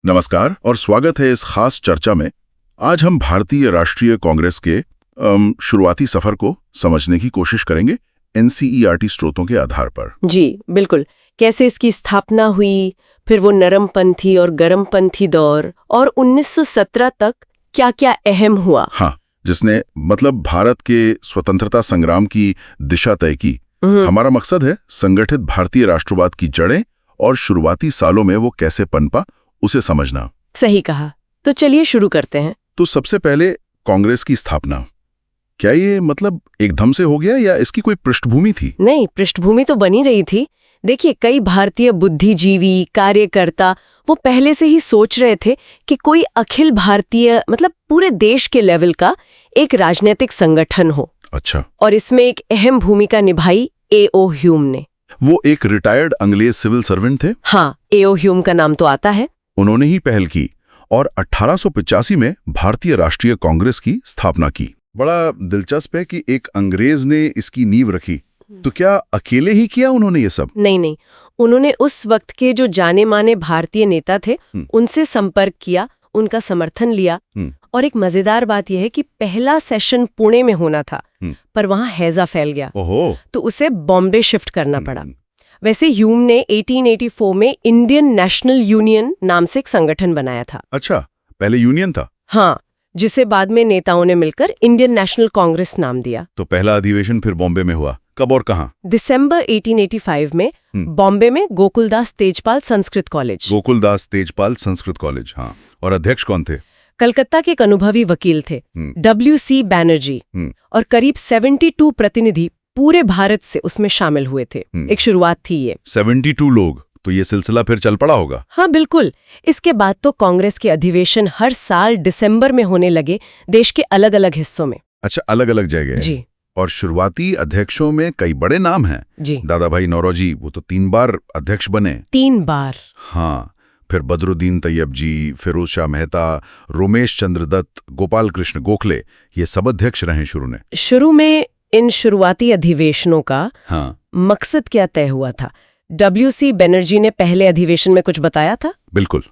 नमस्कार और स्वागत है इस खास चर्चा में। आज हम भारतीय राष्ट्रीय कांग्रेस के शुरुआती सफर को समझने की कोशिश करेंगे एनसीईआरटी स्रोतों के आधार पर। जी बिल्कुल। कैसे इसकी स्थापना हुई, फिर वो नरमपंथी और गरमपंथी दौर, और 1917 तक क्या क्या अहम हुआ। हाँ, जिसने मतलब भारत के स्वतंत्रता संग्राम की दिशा तय की। हमारा मकसद है संगठित भारतीय राष्ट्रवाद की जड़ें और शुरुआती सालों में वो कैसे पनपा उसे समझना। सही कहा। तो चलिए शुरू करते हैं। तो सबसे पहले कांग्रेस की स्थापना, क्या ये मतलब एकदम से हो गया या इसकी कोई पृष्ठभूमि थी? नहीं, पृष्ठभूमि तो बनी रही थी। देखिए, कई भारतीय बुद्धिजीवी कार्यकर्ता वो पहले से ही सोच रहे थे कि कोई अखिल भारतीय मतलब पूरे देश के लेवल का एक राजनीतिक संगठन हो। अच्छा। और इसमें एक अहम भूमिका निभाई A.O. ह्यूम ने। वो एक रिटायर्ड अंग्रेज सिविल सर्वेंट थे। हाँ, A.O. ह्यूम का नाम तो आता है। उन्होंने ही पहल की और 1885 में भारतीय राष्ट्रीय कांग्रेस की स्थापना की। बड़ा दिलचस्प है कि एक अंग्रेज ने इसकी नींव रखी। तो क्या अकेले ही किया उन्होंने ये सब? नहीं, उन्होंने उस वक्त के जो जाने माने भारतीय नेता थे उनसे संपर्क किया, उनका समर्थन लिया। और एक मजेदार बात यह है कि पहला सेशन पुणे में होना था, पर वहां हैजा फैल गया। ओहो। तो उसे बॉम्बे शिफ्ट करना पड़ा। वैसे ह्यूम ने 1884 में इंडियन नेशनल यूनियन नाम से एक संगठन बनाया था। अच्छा, पहले यूनियन था। हाँ, जिसे बाद में नेताओं ने मिलकर इंडियन नेशनल कांग्रेस नाम दिया। तो पहला अधिवेशन फिर बॉम्बे में हुआ, कब और कहाँ? दिसंबर 1885 में बॉम्बे में गोकुलदास तेजपाल संस्कृत कॉलेज। गोकुलदास तेजपाल संस्कृत कॉलेज, हाँ। और अध्यक्ष कौन थे? कलकत्ता के एक अनुभवी वकील थे, W.C. बैनर्जी। और करीब 72 प्रतिनिधि पूरे भारत से उसमें शामिल हुए थे। एक शुरुआत थी ये। 72 लोग, तो ये सिलसिला फिर चल पड़ा होगा। हाँ बिल्कुल। इसके बाद तो कांग्रेस के अधिवेशन हर साल दिसंबर में होने लगे, देश के अलग अलग हिस्सों में। अच्छा, अलग अलग जगह जी। और शुरुआती अध्यक्षों में कई बड़े नाम हैं जी। दादा भाई नौरोजी, वो तो 3 बार अध्यक्ष बने। 3 बार। हाँ, फिर बदरुद्दीन तैयब जी, फिरोज शाह मेहता, रोमेश चंद्र दत्त, गोपाल कृष्ण गोखले, ये सब अध्यक्ष रहे शुरू में। इन शुरुआती अधिवेशनों का मकसद क्या तय हुआ था? W.C. बैनर्जी ने पहले अधिवेशन में कुछ बताया था? बिल्कुल।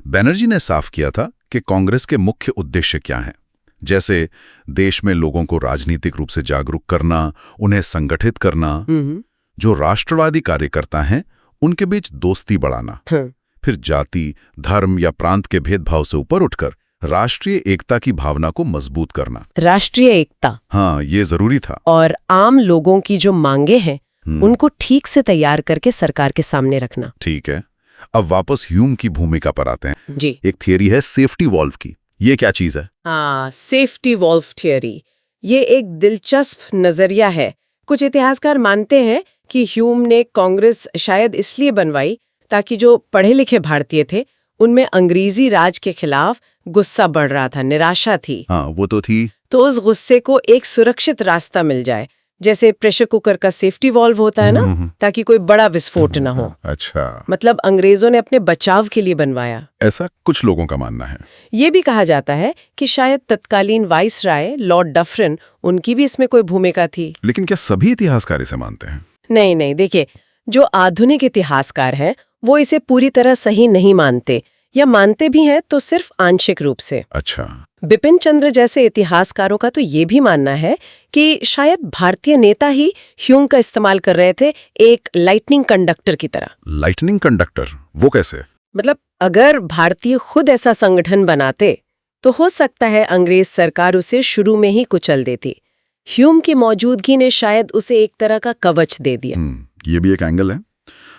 बैनर्जी ने साफ किया था कि कांग्रेस के मुख्य उद्देश्य क्या हैं, जैसे देश में लोगों को राजनीतिक रूप से जागरूक करना, उन्हें संगठित करना, जो राष्ट्रवादी कार्यकर्ता हैं उनके बीच दोस्ती बढ़ाना, फिर जाति, धर्म या प्रांत के भेदभाव से ऊपर उठकर राष्ट्रीय एकता की भावना को मजबूत करना। राष्ट्रीय एकता, हाँ, ये जरूरी था। और आम लोगों की जो मांगे हैं उनको ठीक से तैयार करके सरकार के सामने रखना। ठीक है, अब वापस ह्यूम की भूमिका पर आते हैं। जी। एक थियरी है सेफ्टी वॉल्व की, ये क्या चीज है? हाँ, सेफ्टी वॉल्व थियरी। ये एक दिलचस्प नजरिया है। कुछ इतिहासकार मानते हैं कि ह्यूम ने कांग्रेस शायद इसलिए बनवाई ताकि जो पढ़े लिखे भारतीय थे उनमें अंग्रेजी राज के खिलाफ गुस्सा बढ़ रहा था, निराशा थी। हाँ, वो तो थी। तो उस गुस्से को एक सुरक्षित रास्ता मिल जाए, जैसे प्रेशर कुकर का सेफ्टी वॉल्व होता है ना, ताकि कोई बड़ा विस्फोट ना हो। अच्छा। मतलब अंग्रेजों ने अपने बचाव के लिए बनवाया, ऐसा कुछ लोगों का मानना है। ये भी कहा जाता है कि शायद तत्कालीन वाइस राय लॉर्ड डफरिन, उनकी भी इसमें कोई भूमिका थी। लेकिन क्या सभी इतिहासकार इसे मानते हैं? नहीं, देखिए, जो आधुनिक इतिहासकार हैं वो इसे पूरी तरह सही नहीं मानते, या मानते भी हैं तो सिर्फ आंशिक रूप से। अच्छा। बिपिन चंद्र जैसे इतिहासकारों का तो ये भी मानना है कि शायद भारतीय नेता ही ह्यूम का इस्तेमाल कर रहे थे एक लाइटनिंग कंडक्टर की तरह। लाइटनिंग कंडक्टर, वो कैसे? मतलब अगर भारतीय खुद ऐसा संगठन बनाते तो हो सकता है अंग्रेज सरकार उसे शुरू में ही कुचल देती। ह्यूम की मौजूदगी ने शायद उसे एक तरह का कवच दे दिया। ये भी एक एंगल है।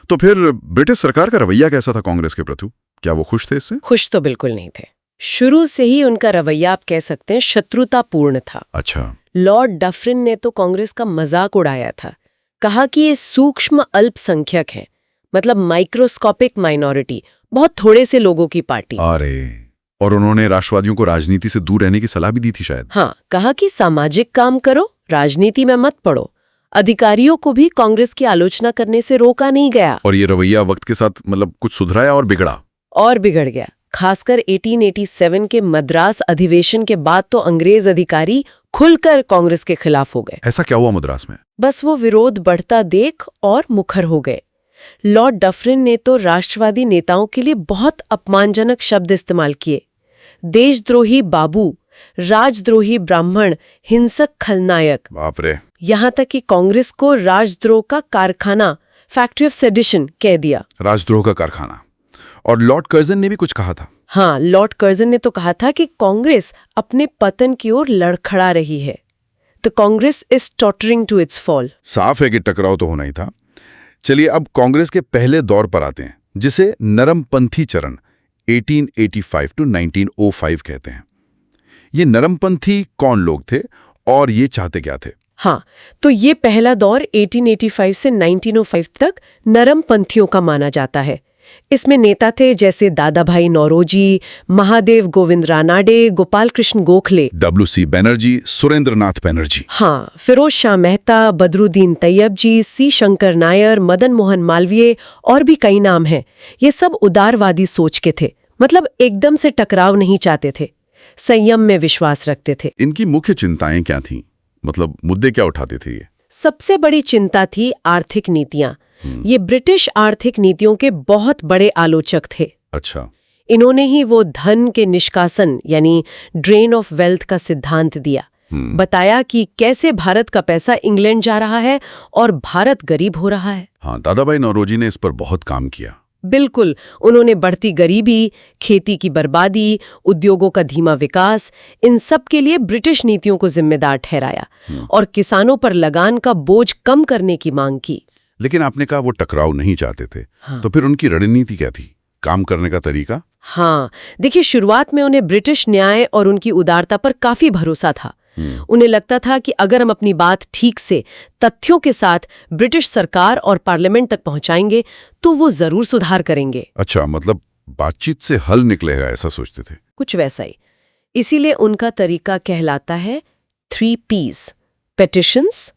तो फिर ब्रिटिश सरकार का रवैया कैसा था कांग्रेस के प्रति? क्या वो खुश थे इससे? खुश तो बिल्कुल नहीं थे। शुरू से ही उनका रवैया, आप कह सकते हैं, शत्रुतापूर्ण था। अच्छा। लॉर्ड डफरिन ने तो कांग्रेस का मजाक उड़ाया था, कहा कि ये सूक्ष्म अल्पसंख्यक है, मतलब माइक्रोस्कोपिक माइनॉरिटी, बहुत थोड़े से लोगों की पार्टी। अरे, और उन्होंने राष्ट्रवादियों को राजनीति से दूर रहने की सलाह भी दी थी शायद। हाँ, कहा कि सामाजिक काम करो, राजनीति में मत पड़ो। अधिकारियों को भी कांग्रेस की आलोचना करने से रोका नहीं गया। और ये रवैया वक्त के साथ मतलब कुछ सुधरा और बिगड़ा? और बिगड़ गया। खासकर 1887 के मद्रास अधिवेशन के बाद तो अंग्रेज अधिकारी खुलकर कांग्रेस के खिलाफ हो गए। ऐसा क्या हुआ मद्रास में? बस वो विरोध बढ़ता देख और मुखर हो गए। लॉर्ड डफरिन ने तो राष्ट्रवादी नेताओं के लिए बहुत अपमानजनक शब्द इस्तेमाल किए। देशद्रोही बाबू, राजद्रोही ब्राह्मण, हिंसक खलनायक। बाप रे। यहाँ तक कि कांग्रेस को राजद्रोह का कारखाना, फैक्ट्री ऑफ सेडिशन कह दिया। राजद्रोह का कारखाना। और लॉर्ड कर्जन ने भी कुछ कहा था। हाँ, लॉर्ड कर्जन ने तो कहा था कि कांग्रेस अपने पतन की ओर लड़खड़ा रही है। The Congress is tottering to its fall. साफ है कि टकराव तो होना ही था। चलिए अब कांग्रेस के पहले दौर पर आते हैं, जिसे नरमपंथी चरण 1885 to 1905 कहते हैं। ये नरमपंथी कौन लोग थे और ये चाहते क्या थे? हाँ, तो ये पहला दौर 1885 से 1905 तक नरमपंथियों का माना जाता है। इसमें नेता थे जैसे दादाभाई नौरोजी, महादेव गोविंद रानाडे, गोपाल कृष्ण गोखले, WC बनर्जी, सुरेंद्रनाथ बनर्जी। हाँ, फिरोज शाह मेहता, बदरुद्दीन तैयब जी, C शंकर नायर, मदन मोहन मालवीय और भी कई नाम हैं। ये सब उदारवादी सोच के थे, मतलब एकदम से टकराव नहीं चाहते थे, संयम में विश्वास रखते थे। इनकी मुख्य चिंताएं क्या थीं? मतलब मुद्दे क्या उठाते थे ये? सबसे बड़ी चिंता थी आर्थिक नीतियां। ये ब्रिटिश आर्थिक नीतियों के बहुत बड़े आलोचक थे। अच्छा। इन्होंने ही वो धन के निष्कासन यानी ड्रेन ऑफ वेल्थ का सिद्धांत दिया। बताया कि कैसे भारत का पैसा इंग्लैंड जा रहा है और भारत गरीब हो रहा है। हाँ, दादाभाई नौरोजी ने इस पर बहुत काम किया। बिल्कुल, उन्होंने बढ़ती गरीबी, खेती की बर्बादी, उद्योगों का धीमा विकास, इन सब के लिए ब्रिटिश नीतियों को जिम्मेदार ठहराया और किसानों पर लगान का बोझ कम करने की मांग की। लेकिन आपने कहा वो टकराव नहीं चाहते थे। हाँ। तो फिर उनकी रणनीति क्या थी? काम करने का तरीका? हाँ, देखिए, शुरुआत में उन्हें ब्रिटिश न्याय और उनकी उदारता पर काफी भरोसा था। उन्हें लगता था कि अगर हम अपनी बात ठीक से तथ्यों के साथ ब्रिटिश सरकार और पार्लियामेंट तक पहुंचाएंगे तो वो जरूर सुधार करेंगे। अच्छा, मतलब बातचीत से हल निकलेगा, ऐसा सोचते थे। कुछ वैसा ही। इसीलिए उनका तरीका कहलाता है 3 Ps: पेटिशंस,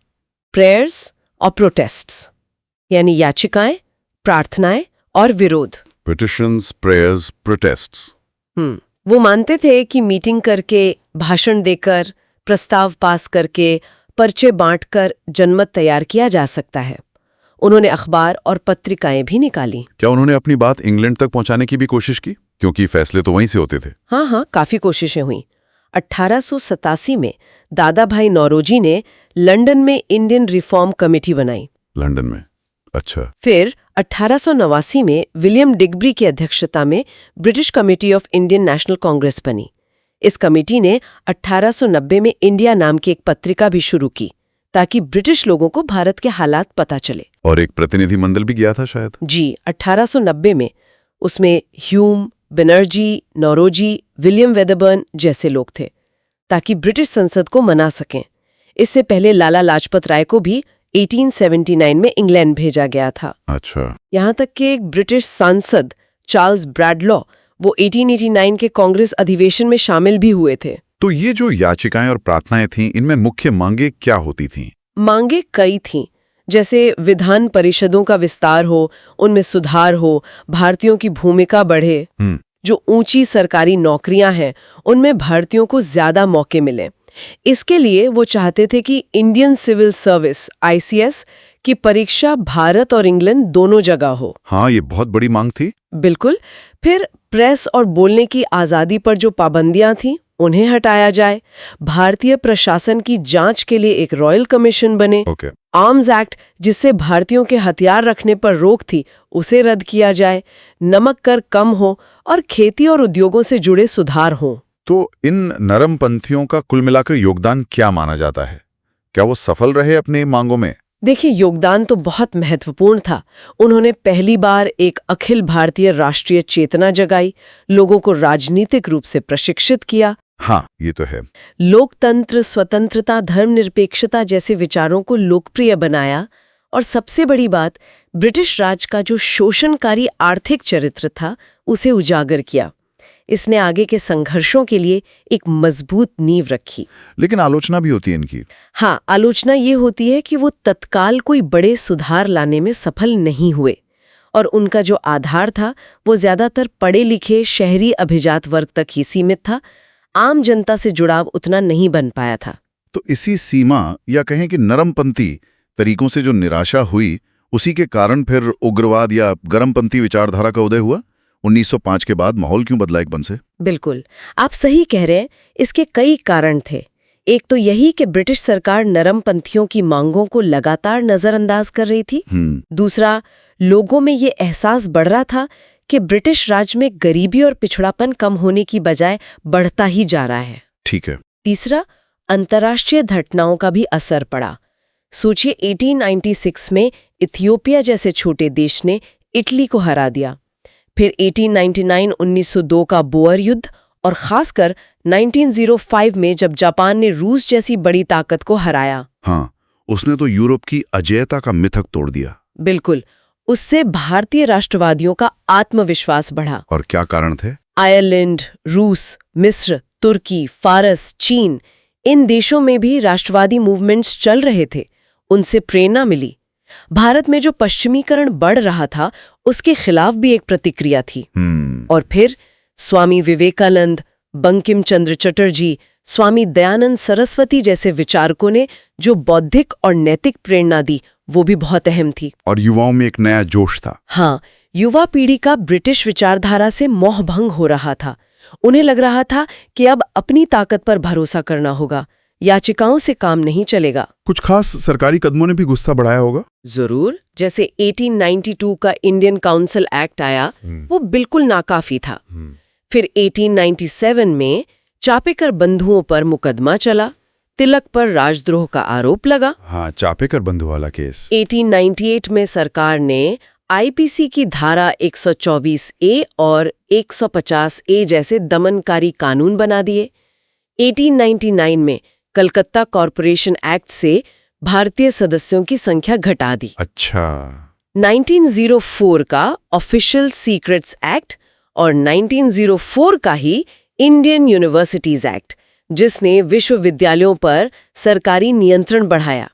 प्रेयर्स और प्रोटेस्ट्स, यानी याचिकाएं, प्रार्थनाएं और विरोध। Petitions, prayers, protests. वो मानते थे कि मीटिंग करके, भाषण देकर, प्रस्ताव पास करके, पर्चे बांटकर जनमत तैयार किया जा सकता है। उन्होंने अखबार और पत्रिकाएं भी निकाली। क्या उन्होंने अपनी बात इंग्लैंड तक पहुंचाने की भी कोशिश की? क्योंकि फैसले तो वहीं से होते थे। हाँ, काफी कोशिशें हुई। 1887 में दादाभाई नौरोजी ने लंदन में इंडियन रिफॉर्म कमेटी बनाई। लंदन में? अच्छा। फिर 1889 में विलियम डिग्बरी की अध्यक्षता में British committee of Indian national Congress बनी। इस कमेटी ने 1890 में इंडिया नाम की एक पत्रिका भी शुरू की ताकि ब्रिटिश लोगों को भारत के हालात पता चले। और एक प्रतिनिधिमंडल भी गया था शायद? जी, 1890 में। उसमें ह्यूम, बनर्जी, नौरोजी, विलियम वेदरबर्न जैसे लोग थे, ताकि ब्रिटिश संसद को मना सकें। इससे पहले लाला लाजपत राय को भी 1879 में इंग्लैंड भेजा गया था। अच्छा। यहाँ तक कि एक ब्रिटिश सांसद चार्ल्स ब्रैडलॉ, वो 1889 के कांग्रेस अधिवेशन में शामिल भी हुए थे। तो ये जो याचिकाएं और प्रार्थनाएं थीं, इनमें मुख्य मांगे क्या होती थीं? मांगे कई थीं, जैसे विधान परिषदों का विस्तार हो, उनमें सुधार हो, भारतीयों की भूमिका बढ़े, जो ऊंची सरकारी नौकरियां हैं उनमें भारतीयों को ज्यादा मौके मिले। इसके लिए वो चाहते थे कि इंडियन सिविल सर्विस ICS की परीक्षा भारत और इंग्लैंड दोनों जगह हो। हाँ, ये बहुत बड़ी मांग थी। बिल्कुल। फिर प्रेस और बोलने की आज़ादी पर जो पाबंदियां थीं उन्हें हटाया जाए, भारतीय प्रशासन की जांच के लिए एक रॉयल कमीशन बने, आर्म्स एक्ट जिससे भारतीयों के हथियार रखने पर रोक थी उसे रद्द किया जाए, नमक कर कम हो और खेती और उद्योगों से जुड़े सुधार हों। तो इन नरमपंथियों का कुल मिलाकर योगदान क्या माना जाता है? क्या वो सफल रहे अपने मांगों में? देखिए, योगदान तो बहुत महत्वपूर्ण था। उन्होंने पहली बार एक अखिल भारतीय राष्ट्रीय चेतना जगाई, लोगों को राजनीतिक रूप से प्रशिक्षित किया। हाँ, ये तो है। लोकतंत्र, स्वतंत्रता, धर्मनिरपेक्षता जैसे विचारों को लोकप्रिय बनाया और सबसे बड़ी बात, ब्रिटिश राज का जो शोषणकारी आर्थिक चरित्र था उसे उजागर किया। इसने आगे के संघर्षों के लिए एक मजबूत नींव रखी। लेकिन आलोचना भी होती है इनकी। हाँ, आलोचना ये होती है कि वो तत्काल कोई बड़े सुधार लाने में सफल नहीं हुए और उनका जो आधार था वो ज्यादातर पढ़े लिखे शहरी अभिजात वर्ग तक ही सीमित था। आम जनता से जुड़ाव उतना नहीं बन पाया था। तो इसी सीमा या कहें कि नरमपंथी तरीकों से जो निराशा हुई उसी के कारण फिर उग्रवाद या गर्मपंथी विचारधारा का उदय हुआ। 1905 के बाद माहौल क्यों बदला एकदम से? बिल्कुल, आप सही कह रहे हैं। इसके कई कारण थे। एक तो यही कि ब्रिटिश सरकार नरमपंथियों की मांगों को लगातार नजरअंदाज कर रही थी। दूसरा, लोगों में ये एहसास बढ़ रहा था कि ब्रिटिश राज में गरीबी और पिछड़ापन कम होने की बजाय बढ़ता ही जा रहा है। ठीक है। तीसरा, अंतर्राष्ट्रीय घटनाओं का भी असर पड़ा। सोचिए 1896 में इथियोपिया जैसे छोटे देश ने इटली को हरा दिया। फिर 1899-1902 का बोअर युद्ध और खासकर 1905 में जब जापान ने रूस जैसी बड़ी ताकत को हराया। हाँ, उसने तो यूरोप की अजेयता का मिथक तोड़ दिया। बिल्कुल, उससे भारतीय राष्ट्रवादियों का आत्मविश्वास बढ़ा। और क्या कारण थे? आयरलैंड, रूस, मिस्र, तुर्की, फारस, चीन, इन देशों में भी राष्ट्रवादी मूवमेंट्स चल रहे थे। उनसे प्रेरणा मिली। भारत में जो पश्चिमीकरण बढ़ रहा था उसके खिलाफ भी एक प्रतिक्रिया थी। और फिर स्वामी विवेकानंद, बंकिम चंद्र चटर्जी, स्वामी दयानंद सरस्वती जैसे विचारकों ने जो बौद्धिक और नैतिक प्रेरणा दी वो भी बहुत अहम थी। और युवाओं में एक नया जोश था। हाँ, युवा पीढ़ी का ब्रिटिश विचारधारा से मोहभंग हो रहा था। उन्हें लग रहा था कि अब अपनी ताकत पर भरोसा करना होगा, याचिकाओं से काम नहीं चलेगा। कुछ खास सरकारी कदमों ने भी गुस्सा बढ़ाया होगा। जरूर, जैसे 1892 का इंडियन काउंसिल एक्ट आया, वो बिल्कुल नाकाफी था। फिर 1897 में चापेकर बंधुओं पर मुकदमा चला, तिलक पर राजद्रोह का आरोप लगा। हाँ, चापेकर बंधु वाला केस। 1898 में सरकार ने आईपीसी की धारा 124A और 150A जैसे दमनकारी कानून बना दिए। 1899 में कलकत्ता कॉरपोरेशन एक्ट से भारतीय सदस्यों की संख्या घटा दी। अच्छा। 1904 का ऑफिशियल सीक्रेट्स एक्ट और 1904 का ही इंडियन यूनिवर्सिटीज एक्ट, जिसने विश्वविद्यालयों पर सरकारी नियंत्रण बढ़ाया।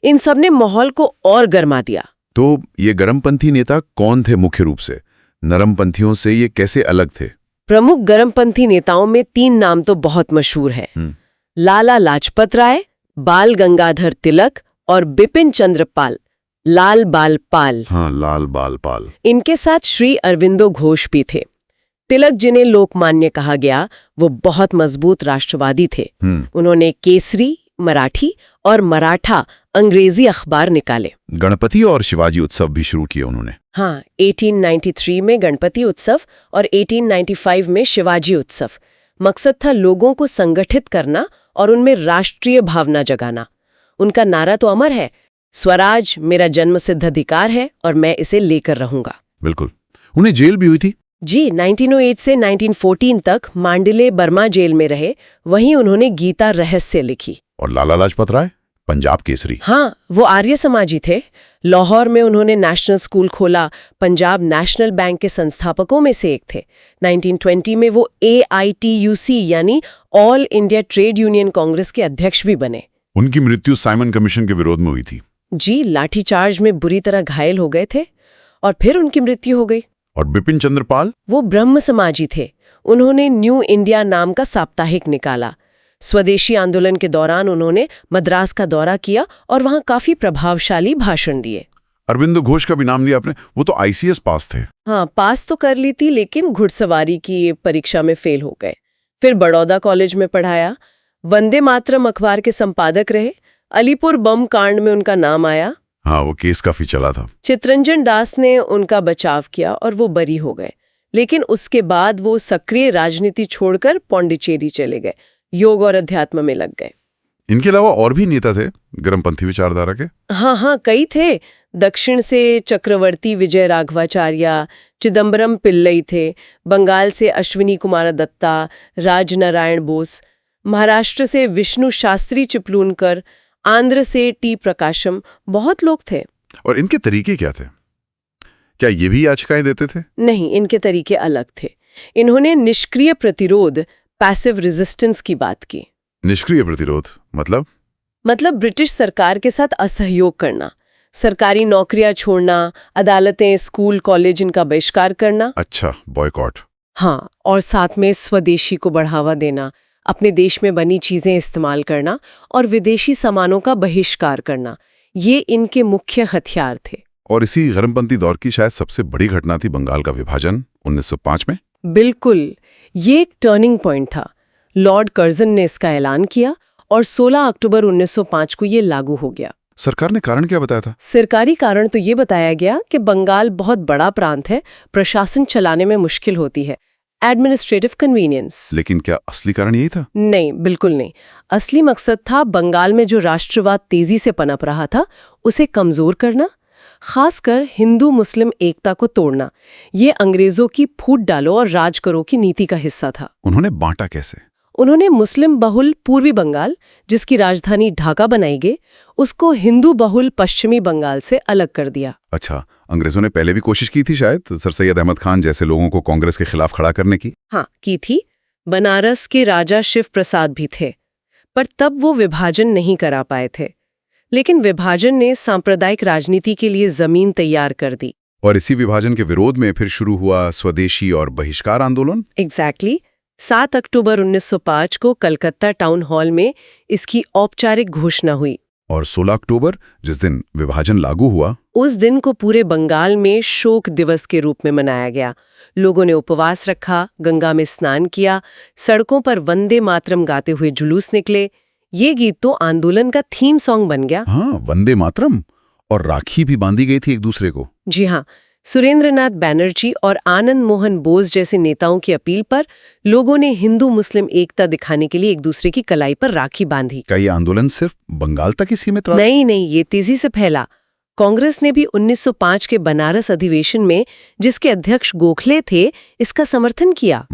इन सब ने माहौल को और गर्मा दिया। तो ये गर्मपंथी नेता कौन थे मुख्य रूप से? नरमपंथियों से ये कैसे अलग थे? प्रमुख गर्मपंथी नेताओं में 3 नाम तो बहुत मशहूर हैं। लाला लाजपत राय, बाल गंगाधर तिलक और बिपिन चंद्र पाल, लाल बाल पाल। हाँ, लाल बाल पाल। इनके साथ श्री अरविंदो घोष भी थे। तिलक, जिन्हें लोकमान्य कहा गया, वो बहुत मजबूत राष्ट्रवादी थे। उन्होंने केसरी, मराठी और मराठा अंग्रेजी अखबार निकाले। गणपति और शिवाजी उत्सव भी शुरू किए उन्होंने। हाँ, 1893 में गणपति उत्सव और 1895 में शिवाजी उत्सव। मकसद था लोगों को संगठित करना और उनमें राष्ट्रीय भावना जगाना। उनका नारा तो अमर है, स्वराज मेरा जन्मसिद्ध अधिकार है और मैं इसे लेकर रहूंगा। बिल्कुल। उन्हें जेल भी हुई थी। जी, 1908 से 1914 तक मांडले बर्मा जेल में रहे। वहीं उन्होंने गीता रहस्य लिखी। और लाला लाजपत राय पंजाब केसरी। हाँ, वो आर्य समाजी थे। लाहौर में उन्होंने नेशनल स्कूल खोला। पंजाब नेशनल बैंक के संस्थापकों में से एक थे। 1920 में वो AITUC यानी all India trade union Congress के अध्यक्ष भी बने। उनकी मृत्यु साइमन कमीशन के विरोध में हुई थी। जी, लाठीचार्ज में बुरी तरह घायल हो गए थे और फिर उनकी मृत्यु हो गई। और बिपिन चंद्र पाल? वो ब्रह्म समाजी थे। उन्होंने न्यू इंडिया नाम का साप्ताहिक निकाला। स्वदेशी आंदोलन के दौरान उन्होंने मद्रास का दौरा किया और वहां काफी प्रभावशाली भाषण दिए। अरविंदो घोष का भी नाम लिया आपने। वो तो ICS पास थे। हाँ, पास तो कर ली थी, लेकिन घुड़सवारी की परीक्षा में फेल हो गए। फिर बड़ौदा कॉलेज में पढ़ाया। वंदे मातरम अखबार के संपादक रहे। अलीपुर बम कांड में उनका नाम आया। हाँ, वो केस काफी चला था। चितरंजन दास ने उनका बचाव किया और वो बरी हो गए। लेकिन उसके बाद वो सक्रिय राजनीति छोड़कर पौंडीचेरी चले गए, योग और अध्यात्म में लग गए। इनके अलावा और भी नेता थे गर्मपंथी विचारधारा के? हाँ, कई थे। दक्षिण से चक्रवर्ती विजय राघवाचार्य, चिदम्बरम पिल्लई थे। बंगाल से अश्विनी कुमार दत्ता, राजनारायण बोस। महाराष्ट्र से विष्णु शास्त्री चिपलूनकर, आंध्र से T प्रकाशम। बहुत लोग थे। और इनके तरीके क्या थे? क्या ये भी याचिकाएं देते थे? नहीं, इनके तरीके अलग थे। इन्होंने निष्क्रिय प्रतिरोध, पैसिव रेजिस्टेंस की बात की। निष्क्रिय प्रतिरोध मतलब ब्रिटिश सरकार के साथ असहयोग करना, सरकारी नौकरियां छोड़ना, अदालतें, स्कूल, कॉलेज इनका बहिष्कार करना। अच्छा, बॉयकॉट। हाँ, और साथ में स्वदेशी को बढ़ावा देना, अपने देश में बनी चीजें इस्तेमाल करना और विदेशी सामानों का बहिष्कार करना। ये इनके मुख्य हथियार थे। और इसी गर्मपंथी दौर की शायद सबसे बड़ी घटना थी बंगाल का विभाजन 1905 में। बिल्कुल, ये एक टर्निंग पॉइंट था। लॉर्ड कर्जन ने इसका ऐलान किया और 16 अक्टूबर 1905 को ये लागू हो गया। सरकार ने कारण क्या बताया था? सरकारी कारण तो ये बताया गया कि बंगाल बहुत बड़ा प्रांत है, प्रशासन चलाने में मुश्किल होती है, एडमिनिस्ट्रेटिव कन्वीनियंस। लेकिन क्या असली कारण यही था? नहीं, बिल्कुल नहीं। असली मकसद था बंगाल में जो राष्ट्रवाद तेजी से पनप रहा था उसे कमजोर करना, खासकर हिंदू मुस्लिम एकता को तोड़ना। ये अंग्रेजों की फूट डालो और राज करो की नीति का हिस्सा था। उन्होंने बांटा कैसे? उन्होंने मुस्लिम बहुल पूर्वी बंगाल, जिसकी राजधानी ढाका बनाई गई, उसको हिंदू बहुल पश्चिमी बंगाल से अलग कर दिया। अच्छा, अंग्रेजों ने पहले भी कोशिश की थी शायद सर सैयद अहमद खान जैसे लोगों को कांग्रेस के खिलाफ खड़ा करने की? हाँ, की थी। बनारस के राजा शिव प्रसाद भी थे, पर तब वो विभाजन नहीं करा पाए थे। लेकिन विभाजन ने सांप्रदायिक राजनीति के लिए जमीन तैयार कर दी। और इसी विभाजन के विरोध में फिर शुरू हुआ स्वदेशी और बहिष्कार आंदोलन। एग्जैक्टली 7 अक्टूबर 1905 को कलकत्ता टाउन हॉल में इसकी औपचारिक घोषणा हुई। और 16 अक्टूबर, जिस दिन विभाजन लागू हुआ, उस दिन को पूरे बंगाल में शोक दिवस के रूप में मनाया गया। लोगों ने उपवास रखा, गंगा में स्नान किया, सड़कों पर वंदे मातरम गाते हुए जुलूस निकले। ये गीत तो आंदोलन का थीम सॉन्ग बन गया। हाँ, वंदे मातरम। और राखी भी बांधी गई थी एक दूसरे को। जी हाँ, सुरेंद्रनाथ बैनर्जी और आनंद मोहन बोस जैसे नेताओं की अपील पर लोगों ने हिंदू मुस्लिम एकता दिखाने के लिए एक दूसरे की कलाई पर राखी बांधी। क्या ये आंदोलन सिर्फ बंगाल तक ही सीमित रहा? नहीं, ये तेजी से फैला। कांग्रेस ने भी 1905 के बनारस अधिवेशन में, जिसके अध्यक्ष गोखले थे, इसका समर्थन किया।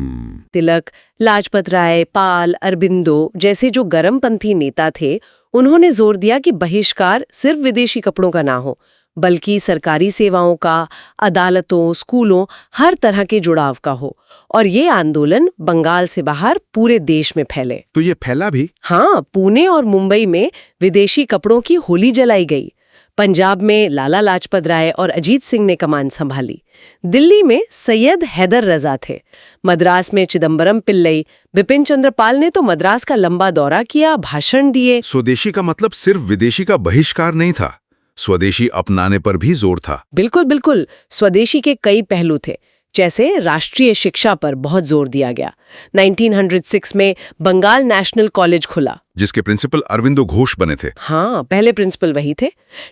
तिलक, लाजपत राय, पाल, अरबिंदो जैसे जो गर्मपंथी नेता थे, उन्होंने जोर दिया कि बहिष्कार सिर्फ विदेशी कपड़ों का ना हो, बल्कि सरकारी सेवाओं का, अदालतों, स्कूलों, हर तरह के जुड़ाव का हो। और ये आंदोलन बंगाल से बाहर पूरे देश में फैले। तो ये फैला भी? हाँ, पुणे और मुंबई में विदेशी कपड़ों की होली जलाई गई। पंजाब में लाला लाजपत राय और अजीत सिंह ने कमान संभाली। दिल्ली में सैयद हैदर रजा थे। मद्रास में चिदम्बरम पिल्लई, बिपिन चंद्र पाल ने तो मद्रास का लंबा दौरा किया, भाषण दिए। स्वदेशी का मतलब सिर्फ विदेशी का बहिष्कार नहीं था, स्वदेशी अपनाने पर भी जोर था। बिल्कुल बिल्कुल, स्वदेशी के कई पहलू थे। जैसे राष्ट्रीय शिक्षा पर बहुत जोर दिया गया। 1906 में बंगाल नेशनल कॉलेज खुला, जिसके प्रिंसिपल अरविंदो घोष बने थे। हाँ, पहले प्रिंसिपल वही थे।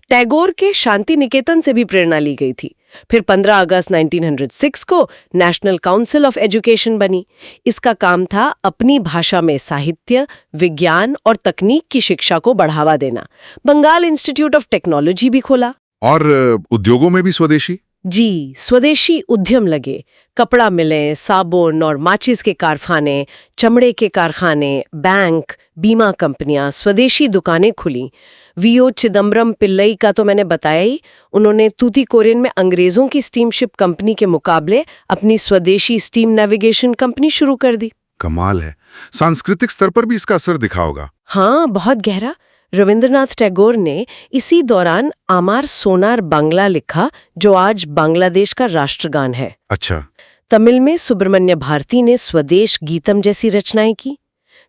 टैगोर के शांति निकेतन से भी प्रेरणा ली गई थी। फिर 15 अगस्त 1906 को नेशनल काउंसिल ऑफ एजुकेशन बनी। इसका काम था अपनी भाषा में साहित्य, विज्ञान और तकनीक की शिक्षा को बढ़ावा देना। बंगाल इंस्टीट्यूट ऑफ टेक्नोलॉजी भी खोला। और उद्योगों में भी स्वदेशी? जी, स्वदेशी उद्यम लगे। कपड़ा मिलें, साबुन और माचिस के कारखाने, चमड़े के कारखाने, बैंक, बीमा कंपनियां, स्वदेशी दुकानें खुली। वीओ चिदम्बरम पिल्लई का तो मैंने बताया ही। उन्होंने तूतीकोरिन में अंग्रेजों की स्टीमशिप कंपनी के मुकाबले अपनी स्वदेशी स्टीम नेविगेशन कंपनी शुरू कर दी। कमाल है। सांस्कृतिक स्तर पर भी इसका असर दिखा होगा। हाँ, बहुत गहरा। रविंद्रनाथ टैगोर ने इसी दौरान आमार सोनार बांग्ला लिखा, जो आज बांग्लादेश का राष्ट्रगान है। अच्छा। तमिल में सुब्रमण्य भारती ने स्वदेश गीतम जैसी रचनाएं की।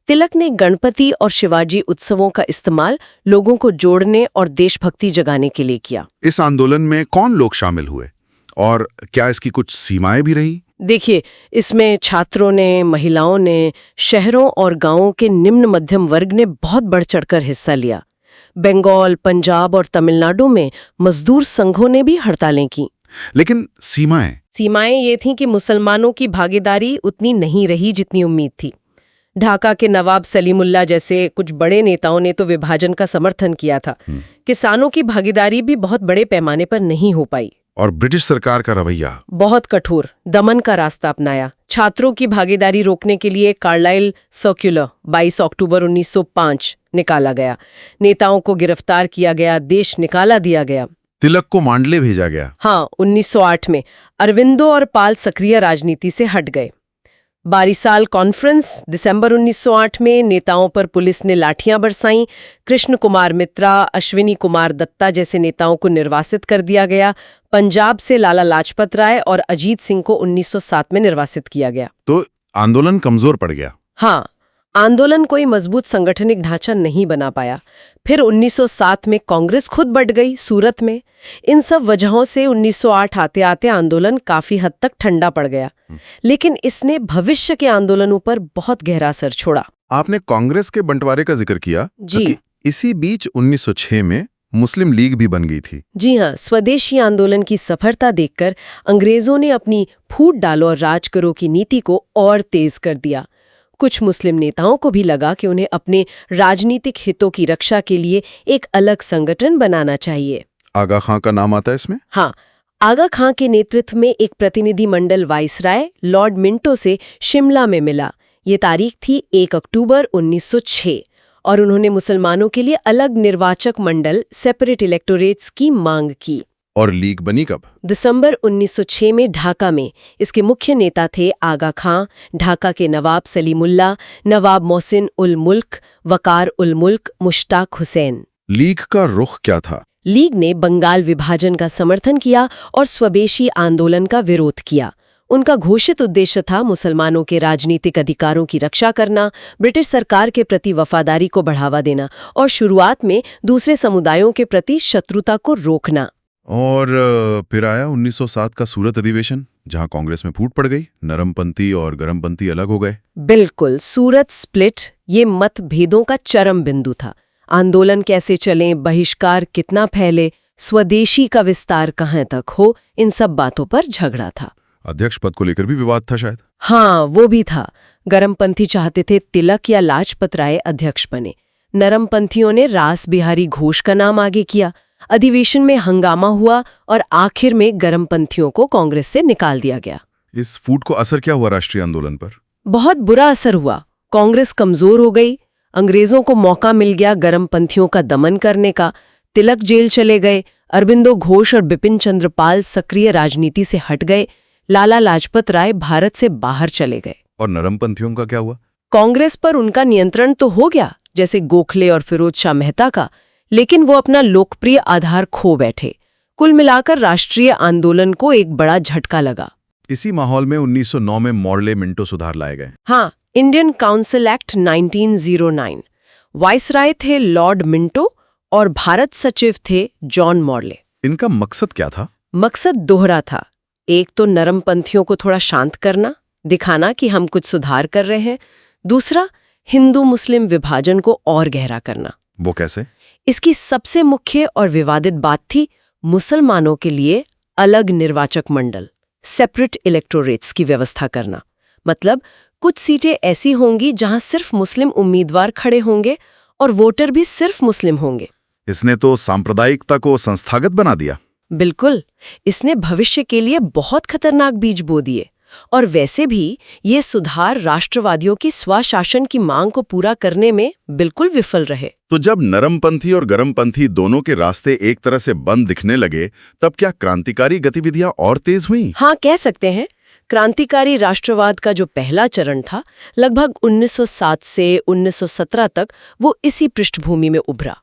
तिलक ने गणपति और शिवाजी उत्सवों का इस्तेमाल लोगों को जोड़ने और देशभक्ति जगाने के लिए किया। इस आंदोलन में कौन लोग शामिल हुए और क्या इसकी कुछ सीमाएं भी रही? देखिए, इसमें छात्रों ने, महिलाओं ने, शहरों और गांवों के निम्न मध्यम वर्ग ने बहुत बढ़ चढ़कर हिस्सा लिया। बंगाल, पंजाब और तमिलनाडु में मजदूर संघों ने भी हड़तालें की। लेकिन सीमाएं ये थीं कि मुसलमानों की भागीदारी उतनी नहीं रही जितनी उम्मीद थी। ढाका के नवाब सलीमुल्लाह जैसे कुछ बड़े नेताओं ने तो विभाजन का समर्थन किया था। किसानों की भागीदारी भी बहुत बड़े पैमाने पर नहीं हो पाई। और ब्रिटिश सरकार का रवैया बहुत कठोर, दमन का रास्ता अपनाया। छात्रों की भागीदारी रोकने के लिए कार्लाइल सर्कुलर 22 अक्टूबर 1905 निकाला गया। नेताओं को गिरफ्तार किया गया, देश निकाला दिया गया। तिलक को मांडले भेजा गया। हाँ, 1908 में अरविंदो और पाल सक्रिय राजनीति से हट गए। बारिसाल कॉन्फ्रेंस दिसंबर 1908 में नेताओं पर पुलिस ने लाठियां बरसाईं। कृष्ण कुमार मित्रा, अश्विनी कुमार दत्ता जैसे नेताओं को निर्वासित कर दिया गया। पंजाब से लाला लाजपत राय और अजीत सिंह को 1907 में निर्वासित किया गया। तो आंदोलन कमजोर पड़ गया। हाँ, आंदोलन कोई मजबूत संगठनिक ढांचा नहीं बना पाया। फिर 1907 में कांग्रेस खुद बट गई सूरत में। इन सब वजहों से 1908 आते आते आंदोलन काफी हद तक ठंडा पड़ गया, लेकिन इसने भविष्य के आंदोलनों पर बहुत गहरा असर छोड़ा। आपने कांग्रेस के बंटवारे का जिक्र किया जी। कि इसी बीच 1906 में मुस्लिम लीग भी बन गई थी। जी हाँ, स्वदेशी आंदोलन की सफलता देखकर अंग्रेजों ने अपनी फूट डालो और राज करो की नीति को और तेज कर दिया। कुछ मुस्लिम नेताओं को भी लगा कि उन्हें अपने राजनीतिक हितों की रक्षा के लिए एक अलग संगठन बनाना चाहिए। आगा खां का नाम आता है इसमें? हाँ, आगा खां के नेतृत्व में एक प्रतिनिधिमंडल वाइसराय लॉर्ड मिंटो से शिमला में मिला। ये तारीख थी 1 अक्टूबर 1906 और उन्होंने मुसलमानों के लिए अलग निर्वाचक मंडल सेपरेट इलेक्टोरेट्स की मांग की। और लीग बनी कब? दिसंबर 1906 में ढाका में। इसके मुख्य नेता थे आगा खां, ढाका के नवाब सलीमुल्लाह, नवाब मोहसिन उल मुल्क, वकार उल मुल्क, मुश्ताक हुसैन। लीग का रुख क्या था? लीग ने बंगाल विभाजन का समर्थन किया और स्वदेशी आंदोलन का विरोध किया। उनका घोषित उद्देश्य था मुसलमानों के राजनीतिक अधिकारों की रक्षा करना, ब्रिटिश सरकार के प्रति वफादारी को बढ़ावा देना और शुरुआत में दूसरे समुदायों के प्रति शत्रुता को रोकना। और फिर आया 1907 का सूरत अधिवेशन, जहां कांग्रेस में फूट पड़ गई, नरमपंथी और गरमपंथी अलग हो गए। बिल्कुल, सूरत स्प्लिट ये मतभेदों का चरम बिंदु था। आंदोलन कैसे चले, बहिष्कार कितना फैले, स्वदेशी का विस्तार कहाँ तक हो, इन सब बातों पर झगड़ा था। अध्यक्ष पद को लेकर भी विवाद था शायद। हाँ, वो भी था। गरमपंथी चाहते थे तिलक या लाजपत राय अध्यक्ष बने। नरमपंथियों ने रास बिहारी घोष का नाम आगे किया। अधिवेशन में हंगामा हुआ और आखिर में गरमपंथियों को कांग्रेस से निकाल दिया गया। इस फूट को असर क्या हुआ राष्ट्रीय आंदोलन पर? बहुत बुरा असर हुआ। कांग्रेस कमजोर हो गई। अंग्रेजों को मौका मिल गया गरमपंथियों का दमन करने का। तिलक जेल चले गए। अरबिंदो घोष और बिपिन चंद्र पाल सक्रिय राजनीति से हट गए। लाला लाजपत राय भारत से बाहर चले गए। और नरमपंथियों का क्या हुआ? कांग्रेस पर उनका नियंत्रण तो हो गया, जैसे गोखले और फिरोज शाह मेहता का, लेकिन वो अपना लोकप्रिय आधार खो बैठे। कुल मिलाकर राष्ट्रीय आंदोलन को एक बड़ा झटका लगा। इसी माहौल में 1909 में मॉर्ले मिंटो सुधार लाए गए। हाँ, इंडियन काउंसिल एक्ट 1909। वाइसराय थे लॉर्ड मिंटो और भारत सचिव थे जॉन मॉर्ले। इनका मकसद क्या था? मकसद दोहरा था। एक तो नरमपंथियों को थोड़ा शांत करना, दिखाना कि हम कुछ सुधार कर रहे हैं। दूसरा, हिंदू मुस्लिम विभाजन को और गहरा करना। वो कैसे? इसकी सबसे मुख्य और विवादित बात थी मुसलमानों के लिए अलग निर्वाचक मंडल, सेपरेट इलेक्टोरेट्स की व्यवस्था करना। मतलब कुछ सीटें ऐसी होंगी जहां सिर्फ मुस्लिम उम्मीदवार खड़े होंगे और वोटर भी सिर्फ मुस्लिम होंगे। इसने तो सांप्रदायिकता को संस्थागत बना दिया। बिल्कुल, इसने भविष्य के लिए बहुत खतरनाक बीज बो दिए। और वैसे भी ये सुधार राष्ट्रवादियों की स्वशासन की मांग को पूरा करने में बिल्कुल विफल रहे। तो जब नरमपंथी और गरमपंथी दोनों के रास्ते एक तरह से बंद दिखने लगे, तब क्या क्रांतिकारी गतिविधियां और तेज हुई? हाँ, कह सकते हैं। क्रांतिकारी राष्ट्रवाद का जो पहला चरण था, लगभग 1907 से 1917 तक, वो इसी पृष्ठभूमि में उभरा।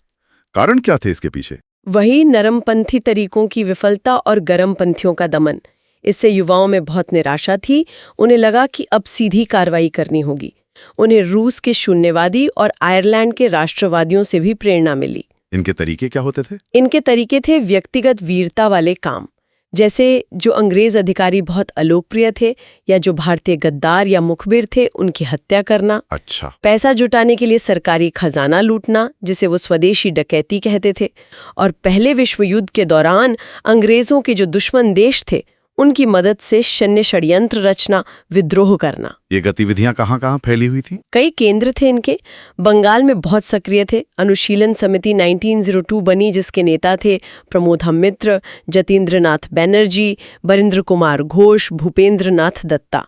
कारण क्या थे इसके पीछे? वही नरमपंथी तरीकों की विफलता और गरमपंथियों का दमन। इससे युवाओं में बहुत निराशा थी। उन्हें लगा कि अब सीधी कार्रवाई करनी होगी। उन्हें रूस के शून्यवादी और आयरलैंड के राष्ट्रवादियों से भी प्रेरणा मिली। इनके तरीके क्या होते थे? इनके तरीके थे व्यक्तिगत वीरता वाले काम, जैसे जो अंग्रेज अधिकारी बहुत अलोकप्रिय थे या जो भारतीय गद्दार या मुखबिर थे, उनकी हत्या करना। अच्छा। पैसा जुटाने के लिए सरकारी खजाना लूटना, जिसे वो स्वदेशी डकैती कहते थे। और पहले विश्व युद्ध के दौरान अंग्रेजों के जो दुश्मन देश थे, उनकी मदद से सैन्य षड्यंत्र रचना, विद्रोह करना। ये गतिविधियां कहाँ-कहाँ फैली हुई थी? कई केंद्र थे इनके। बंगाल में बहुत सक्रिय थे। अनुशीलन समिति 1902 बनी, जिसके नेता थे प्रमोद मित्र, जतीन्द्र नाथ बैनर्जी, बरिंद्र कुमार घोष, भूपेंद्र नाथ दत्ता।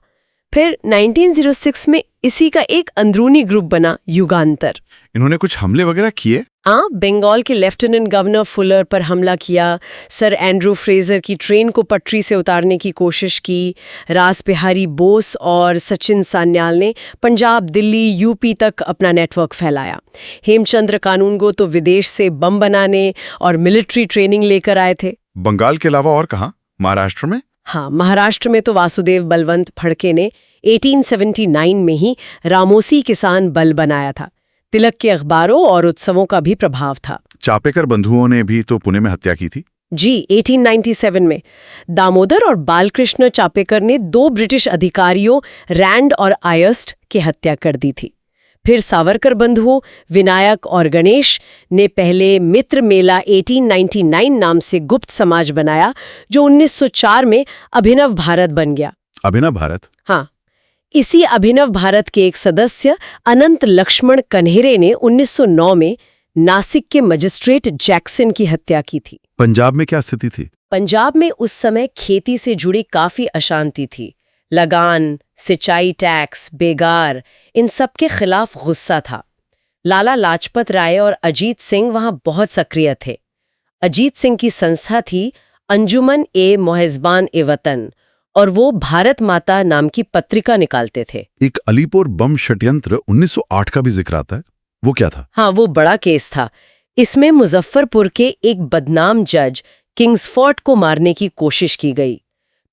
फिर 1906 में इसी का एक अंदरूनी ग्रुप बना, युगांतर। इन्होंने कुछ हमले वगैरह किए? बंगाल के लेफ्टिनेंट गवर्नर फुलर पर हमला किया। सर एंड्रू फ्रेजर की ट्रेन को पटरी से उतारने की कोशिश की। रास बिहारी बोस और सचिन सान्याल ने पंजाब, दिल्ली, यूपी तक अपना नेटवर्क फैलाया। हेमचंद्र कानूनगो तो विदेश से बम बनाने और मिलिट्री ट्रेनिंग लेकर आए थे। बंगाल के अलावा और कहाँ? महाराष्ट्र में? हाँ, महाराष्ट्र में तो वासुदेव बलवंत फड़के ने 1879 में ही रामोसी किसान बल बनाया था। तिलक के अखबारों और उत्सवों का भी प्रभाव था। चापेकर बंधुओं ने भी तो पुणे में हत्या की थी। जी, 1897 में दामोदर और बालकृष्ण चापेकर ने 2 ब्रिटिश अधिकारियों रैंड और आयस्ट की हत्या कर दी थी। फिर सावरकर बंधुओं विनायक और गणेश ने पहले मित्र मेला 1899 नाम से गुप्त समाज बनाया, जो 1904 में अभिनव भारत बन गया। अभिनव भारत? हाँ, इसी अभिनव भारत के एक सदस्य अनंत लक्ष्मण कन्हेरे ने 1909 में नासिक के मजिस्ट्रेट जैक्सन की हत्या की थी। पंजाब में क्या स्थिति थी? पंजाब में उस समय खेती से जुड़ी काफी अशांति थी। लगान, सिंचाई टैक्स, बेगार, इन सब के खिलाफ गुस्सा था। लाला लाजपत राय और अजीत सिंह वहां बहुत सक्रिय थे। अजीत सिंह की संस्था थी अंजुमन ए मोहज़बान ए वतन, और वो भारत माता नाम की पत्रिका निकालते थे। एक अलीपुर बम षड्यंत्र 1908 का भी जिक्र आता है, वो क्या था? हाँ, वो बड़ा केस था। इसमें मुजफ्फरपुर के एक बदनाम जज किंग्सफोर्ड को मारने की कोशिश की गई।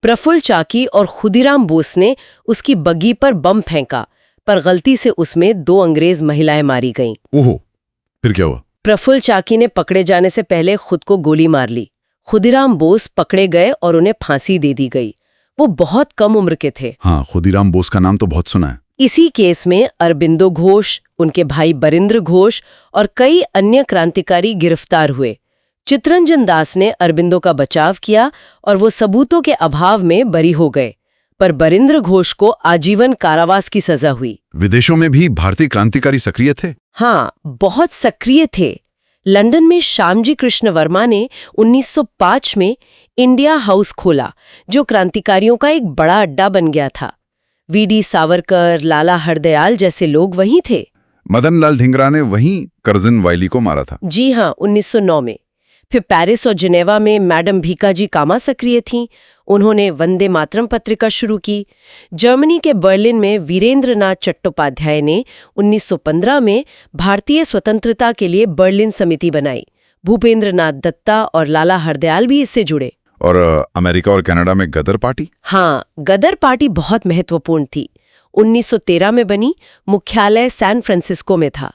प्रफुल्ल चाकी और खुदीराम बोस ने उसकी बग्गी पर बम फेंका, पर गलती से उसमें 2 अंग्रेज महिलाएं मारी गईं। ओहो, फिर क्या हुआ? प्रफुल्ल चाकी ने पकड़े जाने से पहले खुद को गोली मार ली। खुदीराम बोस पकड़े गए और उन्हें फांसी दे दी गई। वो बहुत कम उम्र के थे। हाँ, खुदीराम बोस का नाम तो बहुत सुना है। इसी केस में अरबिंदो घोष, उनके भाई बरिंद्र घोष और कई अन्य क्रांतिकारी गिरफ्तार हुए। चित्तरंजन दास ने अरबिंदो का बचाव किया और वो सबूतों के अभाव में बरी हो गए, पर बरिंद्र घोष को आजीवन कारावास की सजा हुई। विदेशों में भी भारतीय क्रांतिकारी सक्रिय थे? हाँ, बहुत सक्रिय थे। लंदन में श्यामजी कृष्ण वर्मा ने 1905 में इंडिया हाउस खोला, जो क्रांतिकारियों का एक बड़ा अड्डा बन गया था। वीडी सावरकर, लाला हरदयाल जैसे लोग वहीं थे। मदन लाल ढींगरा ने वहीं कर्जन वाइली को मारा था। जी हाँ, 1909 में। फिर पेरिस और जिनेवा में मैडम भीकाजी कामा सक्रिय थीं। उन्होंने वंदे मातरम पत्रिका शुरू की। जर्मनी के बर्लिन में वीरेंद्रनाथ चट्टोपाध्याय ने 1915 में भारतीय स्वतंत्रता के लिए बर्लिन समिति बनाई। भूपेंद्रनाथ दत्ता और लाला हरदयाल भी इससे जुड़े। और अमेरिका और कनाडा में गदर पार्टी? हाँ, गदर पार्टी बहुत महत्वपूर्ण थी। 1913 में बनी, मुख्यालय सैन फ्रांसिस्को में था।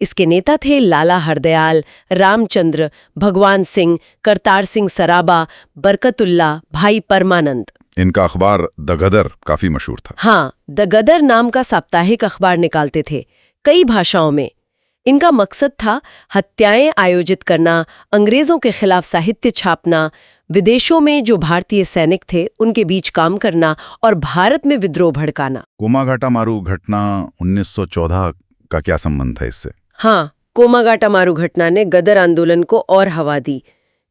इसके नेता थे लाला हरदयाल, रामचंद्र, भगवान सिंह, करतार सिंह सराबा, बरकतुल्ला, भाई परमानंद। इनका अखबार द गदर काफी मशहूर था। हाँ, द गदर नाम का साप्ताहिक अखबार निकालते थे, कई भाषाओं में। इनका मकसद था हत्याएं आयोजित करना, अंग्रेजों के खिलाफ साहित्य छापना, विदेशों में जो भारतीय सैनिक थे उनके बीच काम करना और भारत में विद्रोह भड़काना। कोमाघाटा मारू घटना 1914 का क्या संबंध था इससे? हाँ, कोमाघाटा मारू घटना ने गदर आंदोलन को और हवा दी।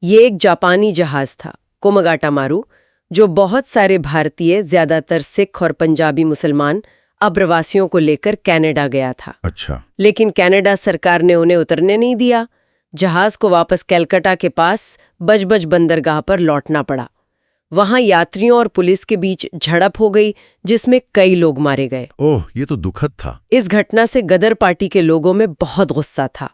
ये एक जापानी जहाज था, कोमाघाटा मारू, जो बहुत सारे भारतीय, ज्यादातर सिख और पंजाबी मुसलमान अप्रवासियों को लेकर कनाडा गया था। अच्छा। लेकिन कनाडा सरकार ने उन्हें उतरने नहीं दिया। जहाज को वापस कलकत्ता के पास बजबज बंदरगाह पर लौटना पड़ा। वहां यात्रियों और पुलिस के बीच झड़प हो गई, जिसमें कई लोग मारे गए। ओह, ये तो दुखद था। इस घटना से गदर पार्टी के लोगों में बहुत गुस्सा था।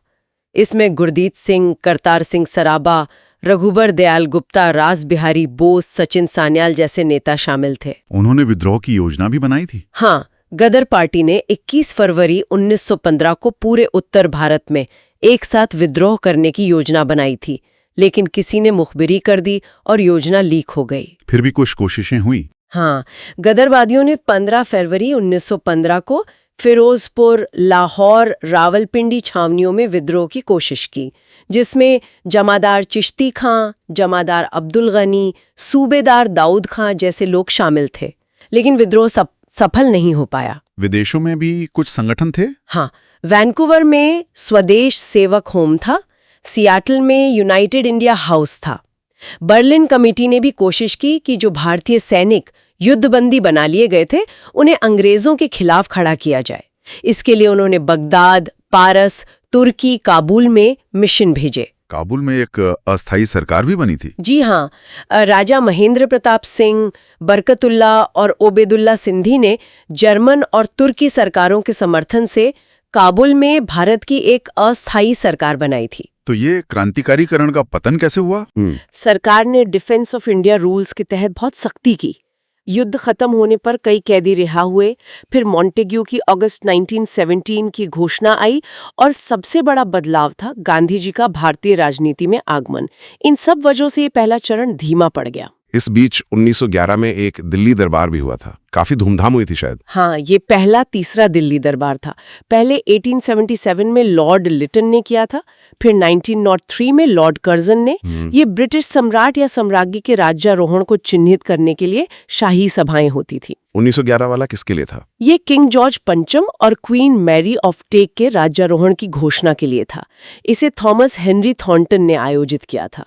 इसमें गुरदीत सिंह, करतार सिंह सराबा, रघुबर दयाल गुप्ता, रास बिहारी बोस, सचिन सान्याल जैसे नेता शामिल थे। उन्होंने विद्रोह की योजना भी बनाई थी। हाँ, गदर पार्टी ने 21 फरवरी 1915 को पूरे उत्तर भारत में एक साथ विद्रोह करने की योजना बनाई थी, लेकिन किसी ने मुखबिरी कर दी और योजना लीक हो गई। फिर भी कुछ कोशिशें हुई। हाँ, गदरवादियों ने 15 फरवरी 1915 को फिरोजपुर, लाहौर, रावलपिंडी छावनियों में विद्रोह की कोशिश की, जिसमें जमादार चिश्ती खां, जमादार अब्दुल गनी, सूबेदार दाऊद खां जैसे लोग शामिल थे। लेकिन विद्रोह सफल नहीं हो पाया। विदेशों में भी कुछ संगठन थे? हाँ, वैंकूवर में स्वदेश सेवक होम था, सियाटल में यूनाइटेड इंडिया हाउस था। बर्लिन कमेटी ने भी कोशिश की कि जो भारतीय सैनिक युद्धबंदी बना लिए गए थे, उन्हें अंग्रेजों के खिलाफ खड़ा किया जाए। इसके लिए उन्होंने बगदाद, पारस, तुर्की, काबुल में मिशन भेजे। काबुल में एक अस्थायी सरकार भी बनी थी? जी हाँ, राजा महेंद्र प्रताप सिंह, बरकतुल्ला और ओबेदुल्ला सिंधी ने जर्मन और तुर्की सरकारों के समर्थन से काबुल में भारत की एक अस्थायी सरकार बनाई थी। तो ये क्रांतिकारीकरण का पतन कैसे हुआ? सरकार ने डिफेंस ऑफ इंडिया रूल्स के तहत बहुत सख्ती की। युद्ध खत्म होने पर कई कैदी रिहा हुए। फिर मॉन्टेग्यू की अगस्त 1917 की घोषणा आई और सबसे बड़ा बदलाव था गांधी जी का भारतीय राजनीति में आगमन। इन सब वजहों से ये पहला चरण धीमा पड़ गया। इस बीच 1911 में एक दिल्ली दरबार भी हुआ था, काफी धूमधाम हुई थी शायद। हाँ, ये पहला तीसरा दिल्ली दरबार था। पहले 1877 में लॉर्ड लिटन ने किया था, फिर 1903 में लॉर्ड कर्जन ने। ये ब्रिटिश सम्राट या सम्राज्ञी के राज्यारोहण को चिन्हित करने के लिए शाही सभाएं होती थी। 1911 वाला किसके लिए था? ये किंग जॉर्ज पंचम और क्वीन मैरी ऑफ टेक के राज्यारोहण की घोषणा के लिए था। इसे थॉमस हेनरी थॉर्नटन ने आयोजित किया था।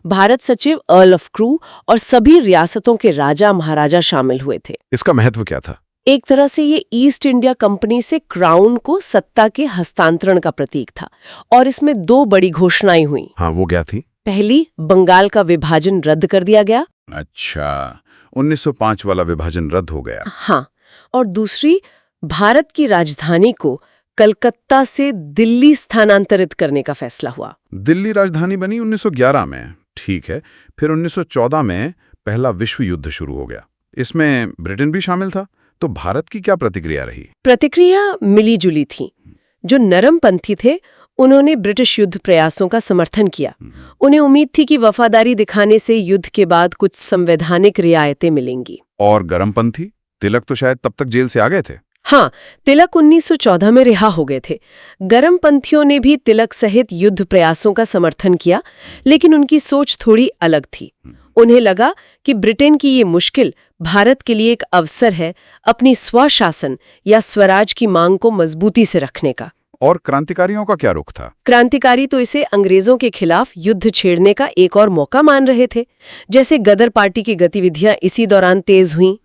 भारत सचिव, अर्ल ऑफ क्रू और सभी रियासतों के राजा महाराजा शामिल हुए थे। इसका महत्व क्या था? एक तरह से ये ईस्ट इंडिया कंपनी से क्राउन को सत्ता के हस्तांतरण का प्रतीक था और इसमें 2 बड़ी घोषणाएं हुई। हाँ, वो क्या थी? पहली, बंगाल का विभाजन रद्द कर दिया गया। अच्छा, 1905 वाला विभाजन रद्द हो गया। हाँ, और दूसरी, भारत की राजधानी को कलकत्ता से दिल्ली स्थानांतरित करने का फैसला हुआ। दिल्ली राजधानी बनी 1911 में, ठीक है। फिर 1914 में पहला विश्व युद्ध शुरू हो गया। इसमें ब्रिटेन भी शामिल था। तो भारत की क्या प्रतिक्रिया रही? प्रतिक्रिया मिली-जुली थी। जो नरमपंथी थे उन्होंने ब्रिटिश युद्ध प्रयासों का समर्थन किया। उन्हें उम्मीद थी कि वफादारी दिखाने से युद्ध के बाद कुछ संवैधानिक रियायतें मिलेंगी। और गर्मपंथी? तिलक तो शायद तब तक जेल से आ गए थे। हाँ, तिलक 1914 में रिहा हो गए थे। गर्मपंथियों ने भी तिलक सहित युद्ध प्रयासों का समर्थन किया, लेकिन उनकी सोच थोड़ी अलग थी। उन्हें लगा कि ब्रिटेन की ये मुश्किल भारत के लिए एक अवसर है अपनी स्वशासन या स्वराज की मांग को मजबूती से रखने का। और क्रांतिकारियों का क्या रुख था? क्रांतिकारी तो इसे अंग्रेजों के खिलाफ युद्ध छेड़ने का एक और मौका मान रहे थे। जैसे गदर पार्टी की गतिविधियां इसी दौरान तेज हुईं।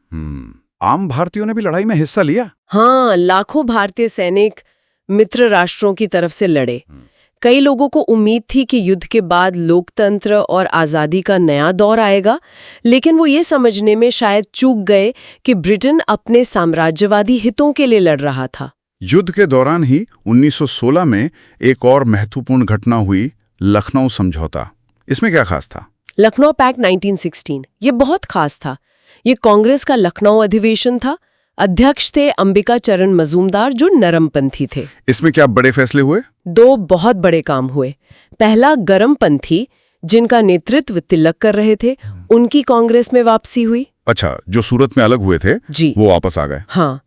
आम भारतीयों ने भी लड़ाई में हिस्सा लिया। हाँ, लाखों भारतीय सैनिक मित्र राष्ट्रों की तरफ से लड़े। कई लोगों को उम्मीद थी कि युद्ध के बाद लोकतंत्र और आज़ादी का नया दौर आएगा, लेकिन वो ये समझने में शायद चूक गए कि ब्रिटेन अपने साम्राज्यवादी हितों के लिए लड़ रहा था। युद्ध के दौरान ही 1916 में एक और महत्वपूर्ण घटना हुई, लखनऊ समझौता। इसमें क्या खास था? लखनऊ पैक्ट 1916 ये बहुत खास था। ये कांग्रेस का लखनऊ अधिवेशन था। अध्यक्ष थे अंबिका चरण मजूमदार, जो नरमपंथी थे। इसमें क्या बड़े फैसले हुए? 2 बहुत बड़े काम हुए। पहला, गर्मपंथी जिनका नेतृत्व तिलक कर रहे थे, उनकी कांग्रेस में वापसी हुई। अच्छा, जो सूरत में अलग हुए थे जी, वो वापस आ गए। हाँ,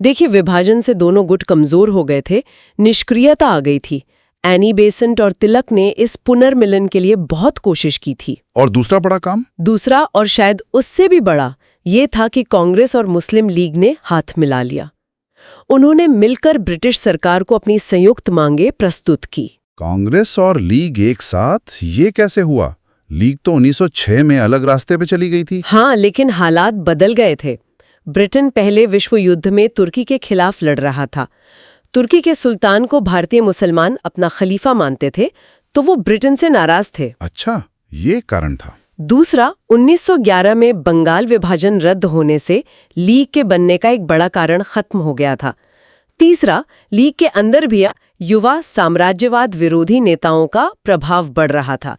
देखिए, विभाजन से दोनों गुट कमजोर हो गए थे, निष्क्रियता आ गई थी। एनी बेसेंट और तिलक ने इस पुनर्मिलन के लिए बहुत कोशिश की थी। और दूसरा बड़ा काम? दूसरा और शायद उससे भी बड़ा ये था कि कांग्रेस और मुस्लिम लीग ने हाथ मिला लिया। उन्होंने मिलकर ब्रिटिश सरकार को अपनी संयुक्त मांगें प्रस्तुत की। कांग्रेस और लीग एक साथ, ये कैसे हुआ? लीग तो 1906 में अलग रास्ते पे चली गई थी। हाँ, लेकिन हालात बदल गए थे। ब्रिटेन पहले विश्व युद्ध में तुर्की के खिलाफ लड़ रहा था। तुर्की के सुल्तान को भारतीय मुसलमान अपना खलीफा मानते थे, तो वो ब्रिटेन से नाराज थे। अच्छा, ये कारण था। दूसरा, 1911 में बंगाल विभाजन रद्द होने से लीग के बनने का एक बड़ा कारण खत्म हो गया था। तीसरा, लीग के अंदर भी युवा साम्राज्यवाद विरोधी नेताओं का प्रभाव बढ़ रहा था,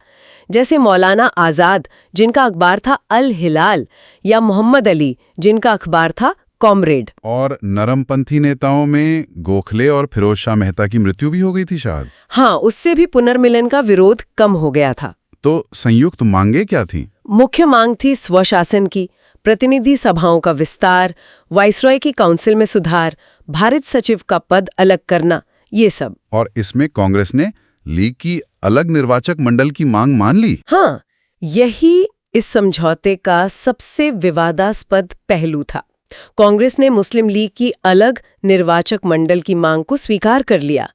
जैसे मौलाना आजाद जिनका अखबार था अल हिलाल, या मोहम्मद अली जिनका अखबार था कॉमरेड। और नरमपंथी नेताओं में गोखले और फिरोज शाह मेहता की मृत्यु भी हो गई थी शायद। हाँ, उससे भी पुनर्मिलन का विरोध कम हो गया था। तो संयुक्त मांगे क्या थी? मुख्य मांग थी स्वशासन की, प्रतिनिधि सभाओं का विस्तार, वाइसरॉय की काउंसिल में सुधार, भारत सचिव का पद अलग करना, ये सब। और इसमें कांग्रेस ने लीग की अलग निर्वाचक मंडल की मांग मान ली। हाँ, यही इस समझौते का सबसे विवादास्पद पहलू था। कांग्रेस ने मुस्लिम लीग की अलग निर्वाचक मंडल की मांग को स्वीकार कर लिया।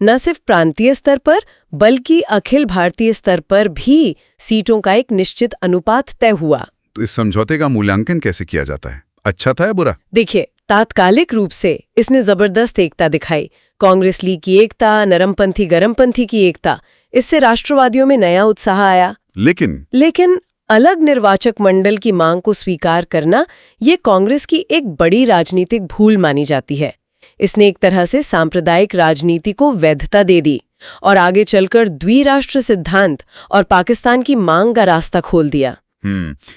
न सिर्फ प्रांतीय स्तर पर बल्कि अखिल भारतीय स्तर पर भी सीटों का एक निश्चित अनुपात तय हुआ। तो इस समझौते का मूल्यांकन कैसे किया जाता है? अच्छा था या बुरा? देखिए, तात्कालिक रूप से इसने जबरदस्त एकता दिखाई। कांग्रेस लीग की एकता, नरमपंथी गरमपंथी की एकता, इससे राष्ट्रवादियों में नया उत्साह आया। लेकिन अलग निर्वाचक मंडल की मांग को स्वीकार करना ये कांग्रेस की एक बड़ी राजनीतिक भूल मानी जाती है। इसने एक तरह से सांप्रदायिक राजनीति को वैधता दे दी और आगे चलकर द्विराष्ट्र सिद्धांत और पाकिस्तान की मांग का रास्ता खोल दिया।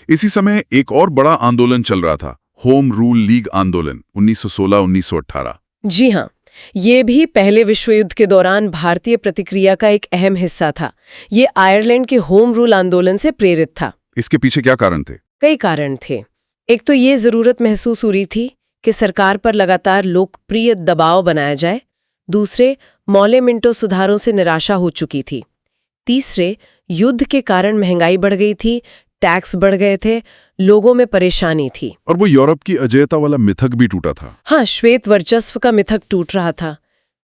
इसी समय एक और बड़ा आंदोलन चल रहा था, होम रूल लीग आंदोलन 1916-1918। जी हाँ, ये भी पहले विश्व युद्ध के दौरान भारतीय प्रतिक्रिया का एक अहम हिस्सा था। ये आयरलैंड के होम रूल आंदोलन से प्रेरित था। इसके पीछे क्या कारण थे? कई कारण थे। एक तो ये जरूरत महसूस हो रही थी कि सरकार पर लगातार लोकप्रिय दबाव बनाया जाए। दूसरे, मौले मिंटो सुधारों से निराशा हो चुकी थी। तीसरे, युद्ध के कारण महंगाई बढ़ गई थी, टैक्स बढ़ गए थे, लोगों में परेशानी थी। और वो यूरोप की अजेयता वाला मिथक भी टूटा था। हाँ, श्वेत वर्चस्व का मिथक टूट रहा था।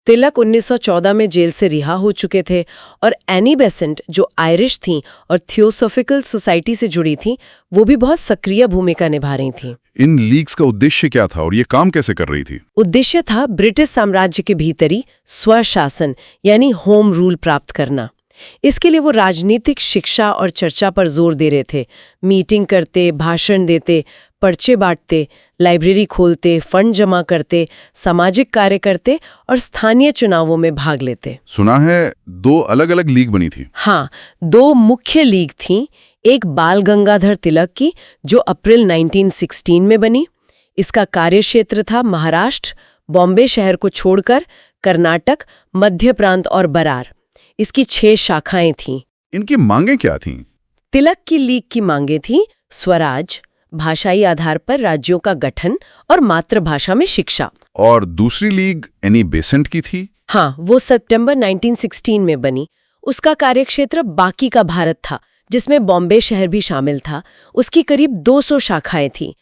तिलक 1914 में जेल से रिहा हो चुके थे और एनी बेसेंट, जो आयरिश थीं और थियोसॉफिकल सोसाइटी से जुड़ी थीं, वो भी बहुत सक्रिय भूमिका निभा रही थीं। इन लीग्स का उद्देश्य क्या था और ये काम कैसे कर रही थी? उद्देश्य था ब्रिटिश साम्राज्य के भीतरी स्वशासन यानी होम रूल प्राप्त करना। इसके लिए वो राजनीतिक शिक्षा और चर्चा पर जोर दे रहे थे। मीटिंग करते, भाषण देते, पर्चे बांटते, लाइब्रेरी खोलते, फंड जमा करते, सामाजिक कार्य करते और स्थानीय चुनावों में भाग लेते। सुना है 2 अलग-अलग लीग बनी थी। हाँ, 2 मुख्य लीग थीं। एक बाल गंगाधर तिलक की, जो अप्रैल 1916 में बनी। इसका कार्यक्षेत्र था महाराष्ट्र, बॉम्बे शहर को छोड़कर कर्नाटक, मध्य प्रांत और बरार। इसकी 6 शाखाएं थीं। इनकी मांगें क्या थीं? तिलक की लीग की मांगें थीं स्वराज, भाषाई आधार पर राज्यों का गठन और मातृभाषा में शिक्षा। और दूसरी लीग एनी बेसेंट की थी। हाँ, वो सितंबर 1916 में बनी। उसका कार्यक्षेत्र बाकी का भारत था, जिसमें बॉम्बे शहर भी शामिल था। उसकी करीब 200 शाखाएं थीं।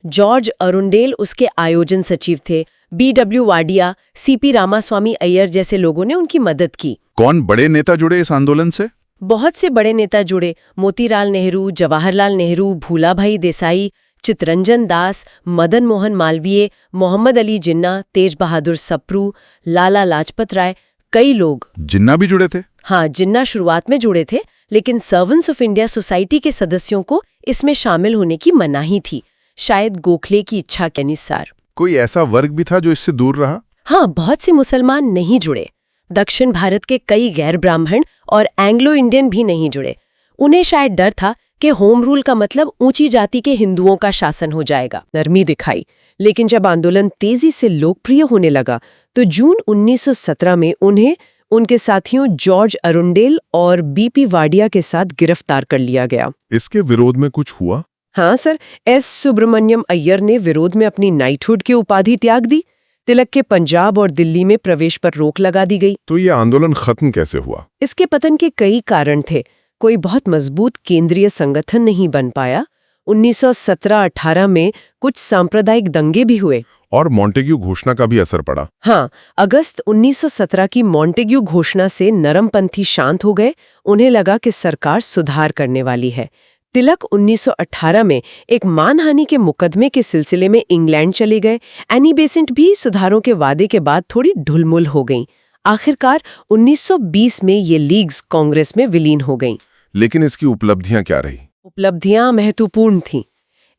जॉर्ज अरुंडेल उसके आयोजन सचिव थे। BW वाडिया, CP रामास्वामी अय्यर जैसे लोगों ने उनकी मदद की। कौन बड़े नेता जुड़े इस आंदोलन से? बहुत से बड़े नेता जुड़े। मोतीलाल नेहरू, जवाहरलाल नेहरू, भूलाभाई देसाई, चित्तरंजन दास, मदन मोहन मालवीय, मोहम्मद अली जिन्ना, तेज बहादुर सप्रू, लाला लाजपत राय, कई लोग। जिन्ना भी जुड़े थे? हाँ, जिन्ना शुरुआत में जुड़े थे, लेकिन सर्वेंट्स ऑफ इंडिया सोसाइटी के सदस्यों को इसमें शामिल होने की मनाही थी, शायद गोखले की इच्छा के अनुसार। कोई ऐसा वर्ग भी था जो इससे दूर रहा? हाँ, बहुत से मुसलमान नहीं जुड़े। दक्षिण भारत के कई गैर ब्राह्मण और एंग्लो इंडियन भी नहीं जुड़े। उन्हें शायद डर था कि होम रूल का मतलब ऊंची जाति के हिंदुओं का शासन हो जाएगा। नरमी दिखाई, लेकिन जब आंदोलन तेजी से लोकप्रिय होने लगा तो जून 1917 में उन्हें उनके साथियों जॉर्ज अरुंडेल और BP वाडिया के साथ गिरफ्तार कर लिया गया। इसके विरोध में कुछ हुआ? हाँ सर, S सुब्रमण्यम अय्यर ने विरोध में अपनी नाइटहुड की उपाधि त्याग दी। तिलक के पंजाब और दिल्ली में प्रवेश पर रोक लगा दी गई। तो ये आंदोलन खत्म कैसे हुआ? इसके पतन के कई कारण थे। कोई बहुत मजबूत केंद्रीय संगठन नहीं बन पाया। 1917-18 में कुछ सांप्रदायिक दंगे भी हुए और मॉन्टेग्यू घोषणा का भी असर पड़ा। हाँ, अगस्त 1917 की मॉन्टेग्यू घोषणा से नरमपंथी शांत हो गए। उन्हें लगा कि सरकार सुधार करने वाली है। तिलक 1918 में एक मानहानि के मुकदमे के सिलसिले में इंग्लैंड चले गए। एनी बेसेंट भी सुधारों के वादे के बाद थोड़ी ढुलमुल हो गईं। आखिरकार 1920 में ये लीग्स कांग्रेस में विलीन हो गईं। लेकिन इसकी उपलब्धियां क्या रही? उपलब्धियां महत्वपूर्ण थीं।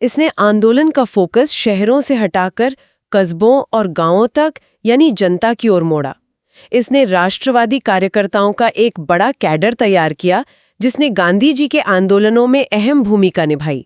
इसने आंदोलन का फोकस शहरों से हटाकर कस्बों और गांवों तक यानी जनता की ओर मोड़ा। इसने राष्ट्रवादी कार्यकर्ताओं का एक बड़ा कैडर तैयार किया, जिसने गांधी जी के आंदोलनों में अहम भूमिका निभाई।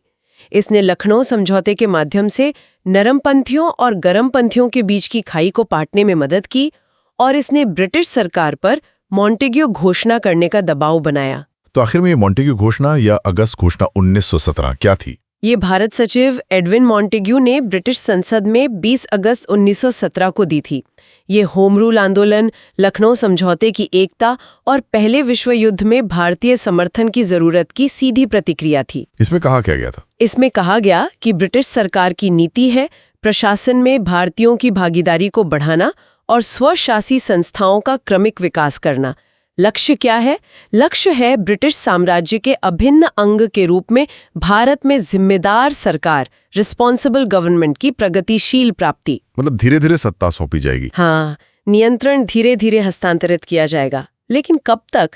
इसने लखनऊ समझौते के माध्यम से नरमपंथियों और गरमपंथियों के बीच की खाई को पाटने में मदद की और इसने ब्रिटिश सरकार पर मॉन्टेग्यू घोषणा करने का दबाव बनाया। तो आखिर में ये मॉन्टेग्यू घोषणा या अगस्त घोषणा 1917 क्या थी? ये भारत सचिव एडविन मॉन्टेग्यू ने ब्रिटिश संसद में 20 अगस्त 1917 को दी थी। ये होम रूल आंदोलन, लखनऊ समझौते की एकता और पहले विश्व युद्ध में भारतीय समर्थन की जरूरत की सीधी प्रतिक्रिया थी। इसमें कहा क्या गया था? इसमें कहा गया कि ब्रिटिश सरकार की नीति है प्रशासन में भारतीयों की भागीदारी को बढ़ाना और स्वशासी संस्थाओं का क्रमिक विकास करना। लक्ष्य क्या है? लक्ष्य है ब्रिटिश साम्राज्य के अभिन्न अंग के रूप में भारत में जिम्मेदार सरकार, रिस्पॉन्सिबल गवर्नमेंट की प्रगतिशील प्राप्ति। मतलब धीरे धीरे सत्ता सौंपी जाएगी। हाँ, नियंत्रण धीरे धीरे हस्तांतरित किया जाएगा, लेकिन कब तक,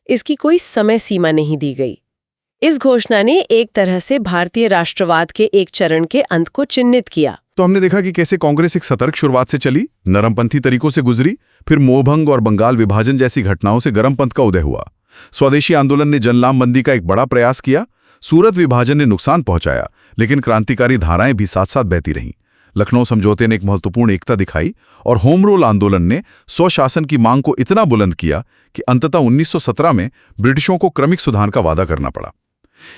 इसकी कोई समय सीमा नहीं दी गई। इस घोषणा ने एक तरह से भारतीय राष्ट्रवाद के एक चरण के अंत को चिन्हित किया। तो हमने देखा कि कैसे कांग्रेस एक सतर्क शुरुआत से चली, नरमपंथी तरीकों से गुजरी, फिर मोहभंग और बंगाल विभाजन जैसी घटनाओं से गर्मपंथ का उदय हुआ। स्वदेशी आंदोलन ने जनलामबंदी का एक बड़ा प्रयास किया, सूरत विभाजन ने नुकसान पहुंचाया, लेकिन क्रांतिकारी धाराएं भी साथ साथ बहती रहीं। लखनऊ समझौते ने एक महत्वपूर्ण एकता दिखाई और होम रूल आंदोलन ने स्वशासन की मांग को इतना बुलंद किया कि अंततः 1917 में ब्रिटिशों को क्रमिक सुधार का वादा करना पड़ा।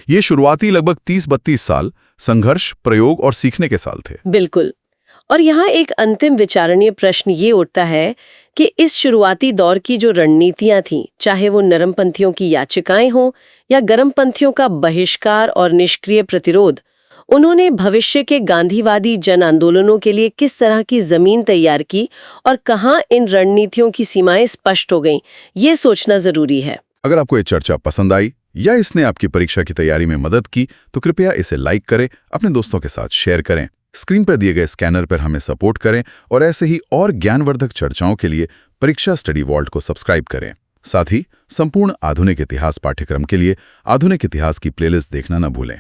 ये शुरुआती लगभग 30-32 साल संघर्ष, प्रयोग और सीखने के साल थे। बिल्कुल। और यहाँ एक अंतिम विचारणीय प्रश्न ये उठता है कि इस शुरुआती दौर की जो रणनीतियां थीं, चाहे वो नरमपंथियों की याचिकाएं हों या गर्मपंथियों का बहिष्कार और निष्क्रिय प्रतिरोध, उन्होंने भविष्य के गांधीवादी जन आंदोलनों के लिए किस तरह की जमीन तैयार की और कहाँ इन रणनीतियों की सीमाएं स्पष्ट हो गईं, ये सोचना जरूरी है। अगर आपको ये चर्चा पसंद आई या इसने आपकी परीक्षा की तैयारी में मदद की तो कृपया इसे लाइक करें, अपने दोस्तों के साथ शेयर करें, स्क्रीन पर दिए गए स्कैनर पर हमें सपोर्ट करें और ऐसे ही और ज्ञानवर्धक चर्चाओं के लिए परीक्षा स्टडी वॉल्ट को सब्सक्राइब करें। साथ ही संपूर्ण आधुनिक इतिहास पाठ्यक्रम के लिए आधुनिक इतिहास की प्लेलिस्ट देखना न भूलें।